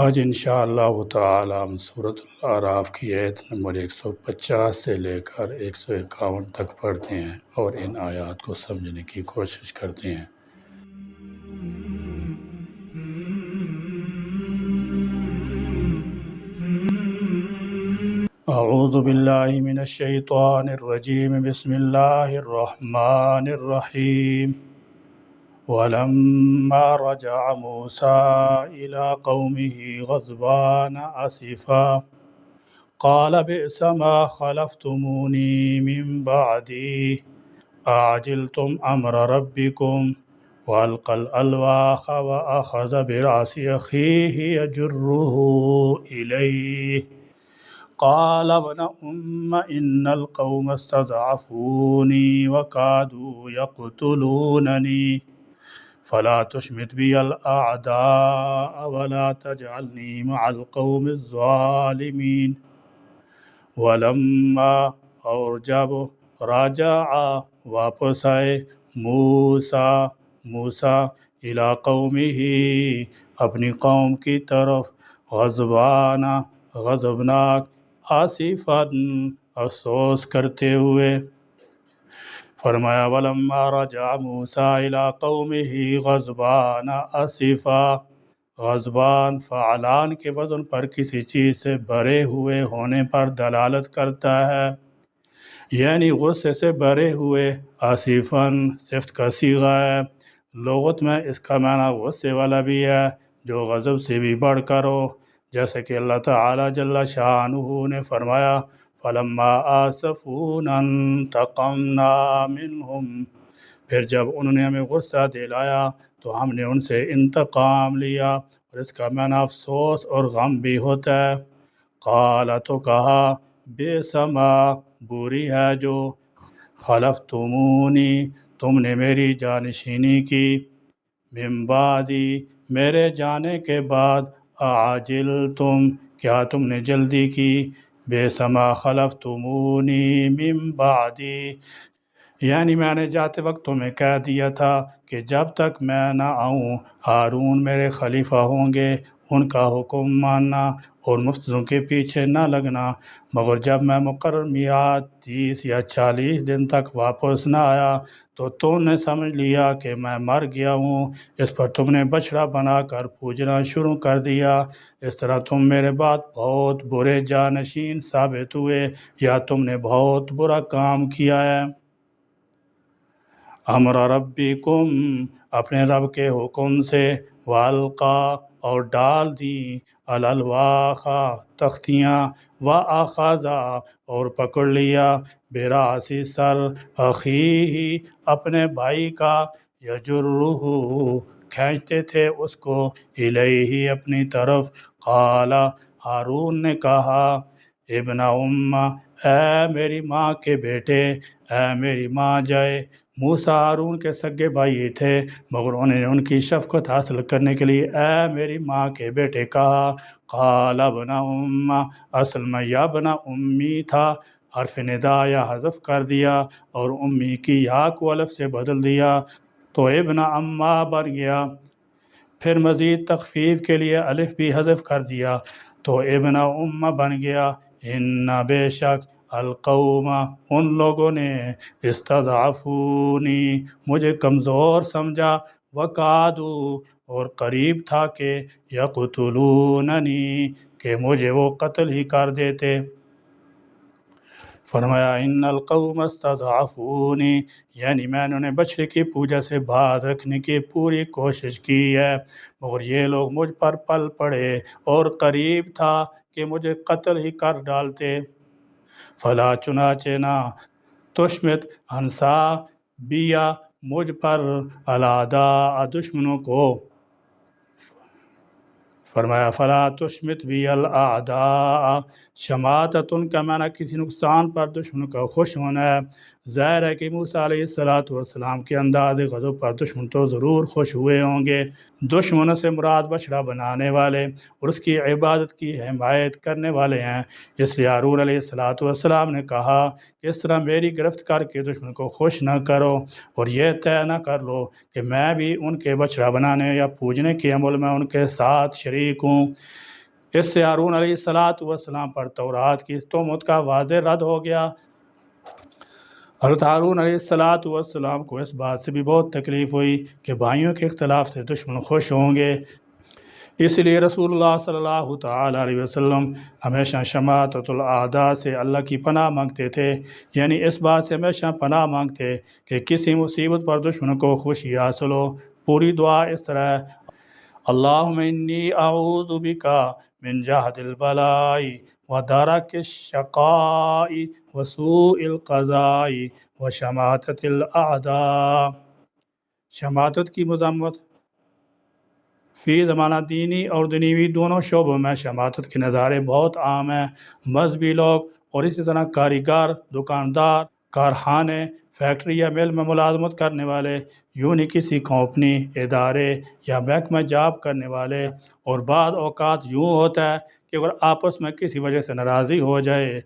آج انشاءاللہ تعالی ہم سورۃ الاعراف کی آیت نمبر 150 سے لے کر 151 تک پڑھتے ہیں اور ان آیات کو سمجھنے کی کوشش کرتے ہیں۔ اعوذ باللہ من الشیطان الرجیم، بسم اللہ الرحمن الرحیم۔ وَلَمَّا رَجَعَ مُوسَىٰ إِلَىٰ قَوْمِهِ غَضْبَانَ أَسِفًا قَالَ بِئْسَ مَا خَلَفْتُمُونِي مِن بَعْدِي أَعَجِلْتُمْ أَمْرَ رَبِّكُمْ وَأَلْقَى الْأَلْوَاحَ وَأَخَذَ بِرَأْسِ أَخِيهِ يَجُرُّهُ إِلَيْهِ قال ابن إن القوم استضعفوني وكادوا يقتلونني فلا تشمت بي الأعداء ولا تجعلني مع القوم الظالمين ولما اور جب راجع واپس آئے موسیٰ الی قومه اپنی قوم کی طرف غضبناک آصفاً افسوس کرتے ہوئے، فرمایا ولما رجع موسیٰ الی قومه غضبان آصفا۔ غضبان فعلان کے وزن پر کسی چیز سے بھرے ہوئے ہونے پر دلالت کرتا ہے، یعنی غصے سے بھرے ہوئے۔ آصفاً صفت کا صیغہ ہے، لغت میں اس کا معنی غصے والا بھی ہے جو غضب سے بھی بڑھ کر ہو، جیسے کہ اللہ تعالی جل شانہ نے فرمایا فلما آسفونا انتقمنا منہم، پھر جب انہوں نے ہمیں غصہ دلایا تو ہم نے ان سے انتقام لیا، اور اس کا معنی افسوس اور غم بھی ہوتا ہے۔ قال تو کہا بئس ما بری ہے جو خلفتمونی تم نے میری جانشینی کی، من بعدی میرے جانے کے بعد، عاجل تم کیا تم نے جلدی کی، بئس ما خلفتمونی من بعدی، یعنی میں نے جاتے وقت تمہیں کہہ دیا تھا کہ جب تک میں نہ آؤں ہارون میرے خلیفہ ہوں گے، ان کا حکم ماننا اور مفتوں کے پیچھے نہ لگنا، مگر جب میں مقرر میعاد 30 یا 40 دن تک واپس نہ آیا تو تم نے سمجھ لیا کہ میں مر گیا ہوں، اس پر تم نے بچڑا بنا کر پوجنا شروع کر دیا، اس طرح تم میرے بعد بہت برے جانشین ثابت ہوئے، یا تم نے بہت برا کام کیا ہے۔ امر ربکم اپنے رب کے حکم سے، والقا اور ڈال دی، الالواح تختیاں، واخذ اور پکڑ لیا، براس سر اخیہ اپنے بھائی کا، یجرہ کھینچتے تھے اس کو، الیہ اپنی طرف، قال ہارون نے کہا ابن اے میری ماں کے بیٹے، اے میری ماں جائے۔ موسیٰ ہارون کے سگے بھائی تھے، مگر انہوں نے ان کی شفقت حاصل کرنے کے لیے اے میری ماں کے بیٹے کہا۔ قال ابن اصل میں یا ابن امی تھا، حرف ندا یا حذف کر دیا اور امی کی یا کو الف سے بدل دیا تو ابن اما بن گیا، پھر مزید تخفیف کے لیے الف بھی حذف کر دیا تو ابن بن گیا۔ ان بے شک القوم ان لوگوں نے، استضعفونی مجھے کمزور سمجھا، وقادو اور قریب تھا کہ یقتلوننی کہ مجھے وہ قتل ہی کر دیتے۔ فرمایا ان القوم استضعفونی، یعنی میں نے انہیں بچڑے کی پوجا سے باز رکھنے کی پوری کوشش کی ہے، مگر یہ لوگ مجھ پر پل پڑے اور قریب تھا کہ مجھے قتل ہی کر ڈالتے۔ فلا چنانچہ نہ تشمت ہنسا بیا مجھ پر، الاعداء دشمنوں کو، فرمایا فلا تشمت بی الاعداء، شماتت ان کا معنی کسی نقصان پر دشمنوں کا خوش ہونا ہے، ظاہر ہے کہ موسیٰ علیہ السلام کے انداز غضب پر دشمن تو ضرور خوش ہوئے ہوں گے۔ دشمنوں سے مراد بچڑا بنانے والے اور اس کی عبادت کی حمایت کرنے والے ہیں۔ اس لیے ہارون علیہ السلام نے کہا کہ اس طرح میری گرفت کر کے دشمن کو خوش نہ کرو اور یہ طے نہ کر لو کہ میں بھی ان کے بچڑا بنانے یا پوجنے کے عمل میں ان کے ساتھ شریک ہوں۔ اس سے ہارون علیہ السلام پر تورات کی اس تہمت کا واضح رد ہو گیا۔ حضرت ہارون علیہ السلام کو اس بات سے بھی بہت تکلیف ہوئی کہ بھائیوں کے اختلاف سے دشمن خوش ہوں گے۔ اس لیے رسول اللہ صلی اللہ تعالیٰ علیہ وسلم ہمیشہ شماتۃ الاعداء سے اللہ کی پناہ مانگتے تھے، یعنی اس بات سے ہمیشہ پناہ مانگتے کہ کسی مصیبت پر دشمن کو خوشی حاصل ہو۔ پوری دعا اس طرح ہے: اللہم انی اعوذ بک من جہد البلاء ودرک الشقاء وسوء القضاء وشماتۃ الاعداء۔ شماتت کی مذمت فی زمانہ دینی اور دنیوی دونوں شعبوں میں شماتت کے نظارے بہت عام ہیں۔ مذہبی لوگ اور اسی طرح کاریگر، دکاندار، کارخانے، فیکٹری یا مل میں ملازمت کرنے والے، یوں نہیں کسی کمپنی، ادارے یا بینک میں جاب کرنے والے، اور بعض اوقات یوں ہوتا ہے کہ اگر آپس میں کسی وجہ سے ناراضی ہو جائے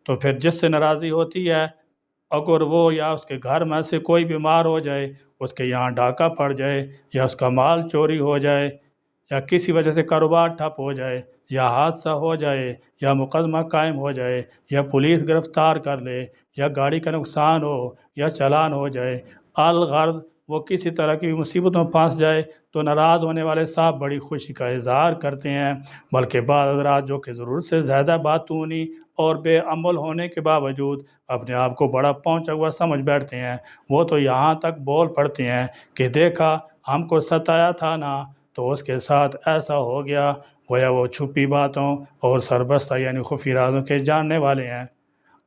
تو پھر جس سے ناراضی ہوتی ہے اگر وہ یا اس کے گھر میں سے کوئی بیمار ہو جائے، اس کے یہاں ڈاکہ پڑ جائے یا اس کا مال چوری ہو جائے یا کسی وجہ سے کاروبار ٹھپ ہو جائے یا حادثہ ہو جائے یا مقدمہ قائم ہو جائے یا پولیس گرفتار کر لے یا گاڑی کا نقصان ہو یا چلان ہو جائے، الغرض وہ کسی طرح کی مصیبت میں پھنس جائے تو ناراض ہونے والے صاحب بڑی خوشی کا اظہار کرتے ہیں، بلکہ بعض حضرات جو کہ ضرورت سے زیادہ باتونی اور بے عمل ہونے کے باوجود اپنے آپ کو بڑا پہنچا ہوا سمجھ بیٹھتے ہیں، وہ تو یہاں تک بول پڑتے ہیں کہ دیکھا ہم کو ستایا تھا نا تو اس کے ساتھ ایسا ہو گیا، گویا وہ چھپی باتوں اور سربستہ یعنی خفی رازوں کے جاننے والے ہیں۔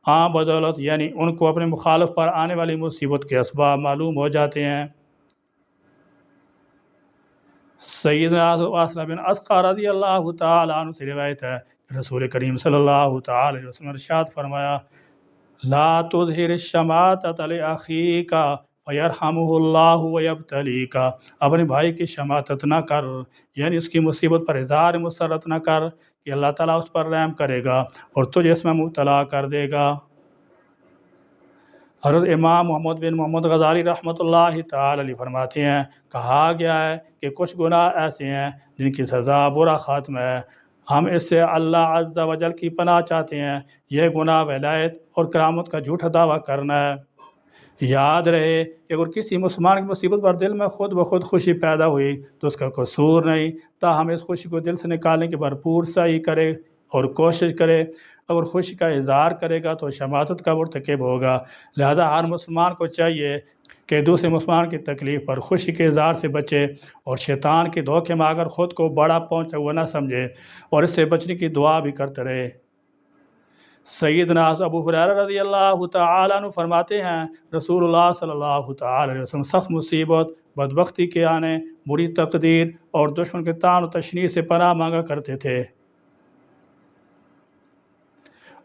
عام بدولت یعنی ان کو اپنے مخالف پر آنے والی مصیبت کے اسباب معلوم ہو جاتے ہیں۔ سیدنا واصلہ بن اسقع رضی اللہ تعالیٰ عنہ سے روایت ہے کہ رسول کریم صلی اللہ تعالیٰ علیہ وسلم نے ارشاد فرمایا: لا تظہر الشماتۃ لأخیک فیرحمہ اللہ ویبتلیک۔ اپنے بھائی کی شماتت نہ کر، یعنی اس کی مصیبت پر اظہار مسرت نہ کر کہ اللہ تعالیٰ اس پر رحم کرے گا اور تجھے اس میں مبتلا کر دے گا۔ حضرت امام محمد بن محمد غزالی رحمۃ اللہ تعالی علیہ فرماتے ہیں: کہا گیا ہے کہ کچھ گناہ ایسے ہیں جن کی سزا برا خاتمہ ہے، ہم اس سے اللہ عز و جل کی پناہ چاہتے ہیں۔ یہ گناہ ولایت اور کرامت کا جھوٹا دعویٰ کرنا ہے۔ یاد رہے کہ اگر کسی مسلمان کی مصیبت پر دل میں خود بخود خوشی پیدا ہوئی تو اس کا قصور نہیں، تاہم اس خوشی کو دل سے نکالنے کی بھرپور سعی کرے اور کوشش کرے۔ اگر خوشی کا اظہار کرے گا تو شماتت کا مرتکب ہوگا۔ لہذا ہر مسلمان کو چاہیے کہ دوسرے مسلمان کی تکلیف پر خوشی کے اظہار سے بچے اور شیطان کے دھوکے میں آگر خود کو بڑا پہنچا ہوا نہ سمجھے اور اس سے بچنے کی دعا بھی کرتے رہے۔ سیدنا ابو ہریرہ رضی اللہ تعالیٰ عنہ فرماتے ہیں: رسول اللہ صلی اللہ تعالیٰ علیہ وسلم سخت مصیبت، بدبختی کے آنے، بری تقدیر اور دشمن کے طعن و تشنیع سے پناہ مانگا کرتے تھے،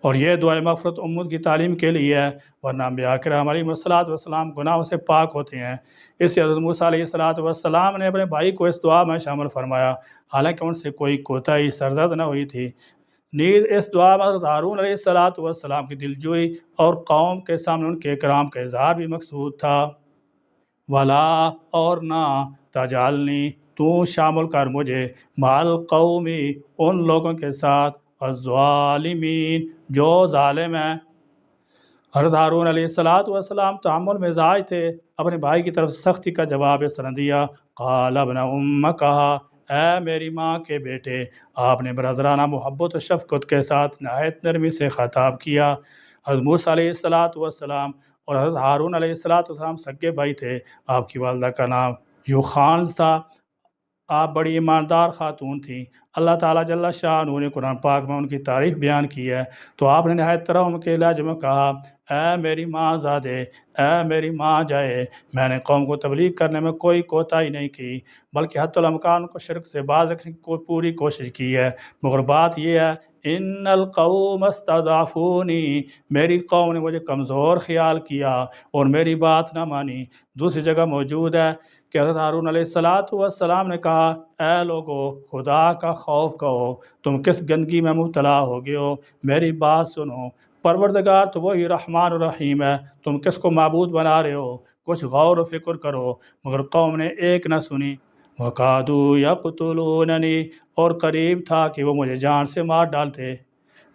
اور یہ دعائے مغفرت امت کی تعلیم کے لیے ہے، ورنہ انبیاء کرام علیہ السلام گناہوں سے پاک ہوتے ہیں۔ اس سے حضرت موسیٰ علیہ السلام نے اپنے بھائی کو اس دعا میں شامل فرمایا، حالانکہ ان سے کوئی کوتاہی سرزد نہ ہوئی تھی۔ نیز اس دعا میں حضرت ہارون علیہ السلام کی دلجوئی اور قوم کے سامنے ان کے اکرام کا اظہار بھی مقصود تھا۔ ولا اور نہ تجعلنی، تو شامل کر مجھے، مع القوم، ان لوگوں کے ساتھ، الظالمین، جو ظالم ہیں۔ حضرت ہارون علیہ السلام تحمل مزاج تھے، اپنے بھائی کی طرف سے سختی کا جواب اس طرح دیا: قال ابن ام، کہا اے میری ماں کے بیٹے۔ آپ نے برادرانہ محبت و شفقت کے ساتھ نہایت نرمی سے خطاب کیا۔ حضرت موسیٰ علیہ السلام اور حضرت ہارون علیہ السلام سگے بھائی تھے۔ آپ کی والدہ کا نام یوخانز تھا۔ آپ بڑی ایماندار خاتون تھیں۔ اللہ تعالیٰ جل شاہ نے قرآن پاک میں ان کی تعریف بیان کی ہے، تو آپ نے نہایت ترحم کے لہجے میں کہا، اے میری ماں زادے، اے میری ماں جائے، میں نے قوم کو تبلیغ کرنے میں کوئی کوتاہی نہیں کی، بلکہ حتی الامکان کو شرک سے باز رکھنے کی پوری کوشش کی ہے، مگر بات یہ ہے ان القوم استضعفونی، میری قوم نے مجھے کمزور خیال کیا اور میری بات نہ مانی۔ دوسری جگہ موجود ہے کہ حضرت ہارون علیہ السلام نے کہا، اے لوگو، خدا کا خوف کرو، تم کس گندگی میں مبتلا ہو گئے ہو، میری بات سنو، پروردگار تو وہی رحمان الرحیم ہے، تم کس کو معبود بنا رہے ہو، کچھ غور و فکر کرو۔ مگر قوم نے ایک نہ سنی۔ وَقَعْدُوا يَقْتُلُونَنِي، اور قریب تھا کہ وہ مجھے جان سے مار ڈالتے،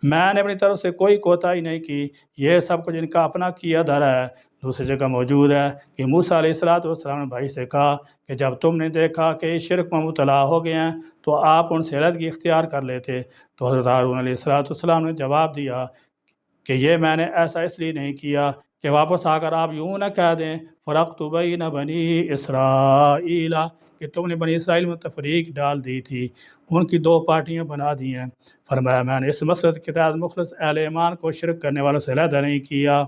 میں نے اپنی طرف سے کوئی کوتاہی نہیں کی، یہ سب کچھ ان کا اپنا کیا دھرا ہے۔ دوسری جگہ موجود ہے کہ موسیٰ علیہ السلام نے بھائی سے کہا کہ جب تم نے دیکھا کہ اس شرک میں مبتلا ہو گئے ہیں تو آپ ان سے علیحدگی اختیار کر لیتے، تو حضرت ہارون علیہ السلام نے جواب دیا کہ یہ میں نے ایسا اس لیے نہیں کیا کہ واپس آ کر آپ یوں نہ کہہ دیں فرقت بین بنی اسرائیل، کہ تم نے بنی اسرائیل میں تفریق ڈال دی تھی، ان کی دو پارٹیاں بنا دی ہیں۔ فرمایا میں نے اس مسرت کے تحت مخلص اہل ایمان کو شرک کرنے والوں سے علیحدہ نہیں کیا۔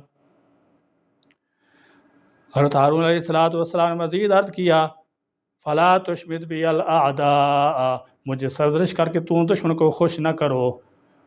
حضرت ہارون علیہ السلام نے مزید عرض کیا، فلا تشمت بی الاعداء، مجھے سرزنش کر کے تم دشمن کو خوش نہ کرو،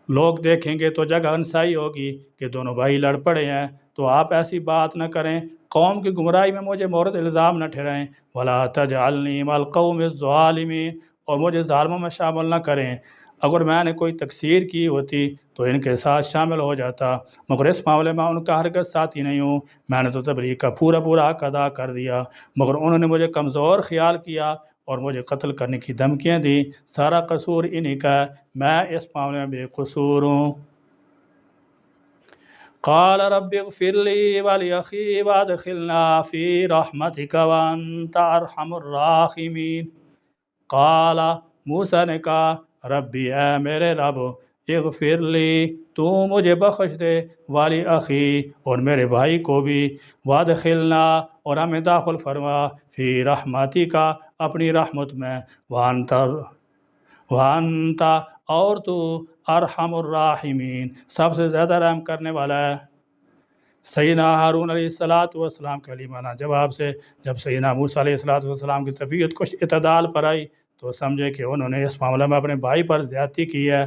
لوگ دیکھیں گے تو جگہ انسائی ہوگی کہ دونوں بھائی لڑ پڑے ہیں، تو آپ ایسی بات نہ کریں، قوم کی گمراہی میں مجھے مورد الزام نہ ٹھہرائیں، ولا تجعلنی مع القوم الظالمین، اور مجھے ظالموں میں شامل نہ کریں، اگر میں نے کوئی تقصیر کی ہوتی تو ان کے ساتھ شامل ہو جاتا، مگر اس معاملے میں ان کا ہرگز ساتھی نہیں ہوں، میں نے تو تبلیغ کا پورا حق ادا کر دیا، مگر انہوں نے مجھے کمزور خیال کیا اور مجھے قتل کرنے کی دھمکیاں دی، سارا قصور انہی کا ہے، میں اس معاملے میں بے قصور ہوں۔ قال رب اغفر لي ولأخي وادخلنا في رحمتك وانت ارحم الراحمین۔ قال، موسیٰ نے کہا، ربی، اے میرے رب، اغفر لی، تو مجھے بخش دے، والی اخی، اور میرے بھائی کو بھی، وادخلنا، اور ہمیں داخل فرما، فی رحمتی کا، اپنی رحمت میں، وانت، اور تو، ارحم الراحمین، سب سے زیادہ رحم کرنے والا ہے۔ سیدنا ہارون علیہ السلام کے علیمانہ جواب سے جب سیدنا موسیٰ علیہ السلام کی طبیعت کچھ اعتدال پر آئی تو سمجھے کہ انہوں نے اس معاملے میں اپنے بھائی پر زیادتی کی ہے،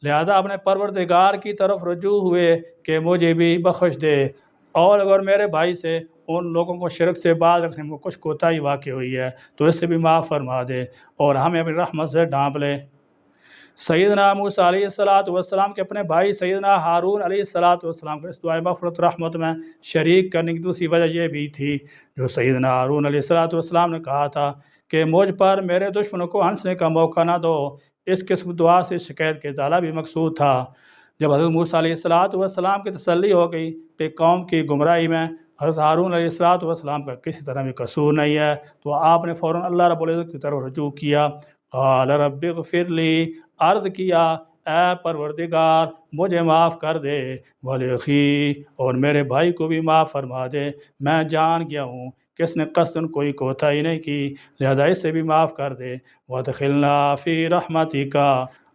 لہذا اپنے پروردگار کی طرف رجوع ہوئے کہ مجھے بھی بخش دے، اور اگر میرے بھائی سے ان لوگوں کو شرک سے باز رکھنے میں کچھ کوتاہی واقع ہوئی ہے تو اس سے بھی معاف فرما دے اور ہمیں اپنی رحمت سے ڈھانپ لے۔ سیدنا موسیٰ علیہ السلام کے اپنے بھائی سیدنا ہارون علیہ السلام کو اس دعائے مغفرت رحمت میں شریک کرنے کی دوسری وجہ یہ بھی تھی جو سیدنا ہارون علیہ السلام نے کہا تھا کہ مجھ پر میرے دشمنوں کو ہنسنے کا موقع نہ دو، اس قسم دعا سے شکایت کے ازالہ بھی مقصود تھا۔ جب حضرت موسیٰ علیہ السلام کی تسلی ہو گئی کہ قوم کی گمراہی میں حضرت ہارون علیہ السلام کا کسی طرح بھی قصور نہیں ہے تو آپ نے فوراً اللہ رب العزت کی طرف رجوع کیا۔ قال رب اغفر لی، عرض کیا، اے پروردگار مجھے معاف کر دے، ولاخی، اور میرے بھائی کو بھی معاف فرما دے، میں جان گیا ہوں کہ اس نے قصداً کوئی کوتاہی نہیں کی، لہذا اس سے بھی معاف کر دے، وادخلنا فی رحمتک،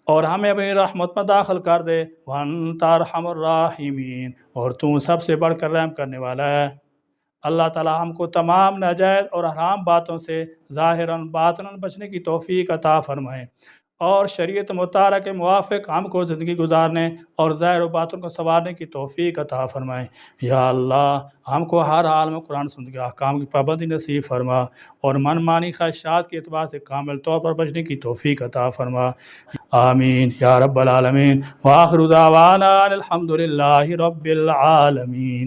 اور ہمیں اپنی رحمت میں داخل کر دے، وانت ارحم الراحمین، اور تو سب سے بڑھ کر رحم کرنے والا ہے۔ اللہ تعالی ہم کو تمام ناجائز اور حرام باتوں سے ظاہراً باطناً بچنے کی توفیق عطا فرمائے، اور شریعت مطالعہ کے موافق ہم کو زندگی گزارنے اور ظاہر و باطن کو سنوارنے کی توفیق عطا فرمائے۔ یا اللہ، ہم کو ہر حال میں قرآن سنت کے احکام کی پابندی نصیب فرما، اور من مانی خواہشات کے اعتبار سے کامل طور پر بچنے کی توفیق عطا فرما، آمین یا رب العالمین۔ وآخر دعوانا الحمد للہ رب العالمین۔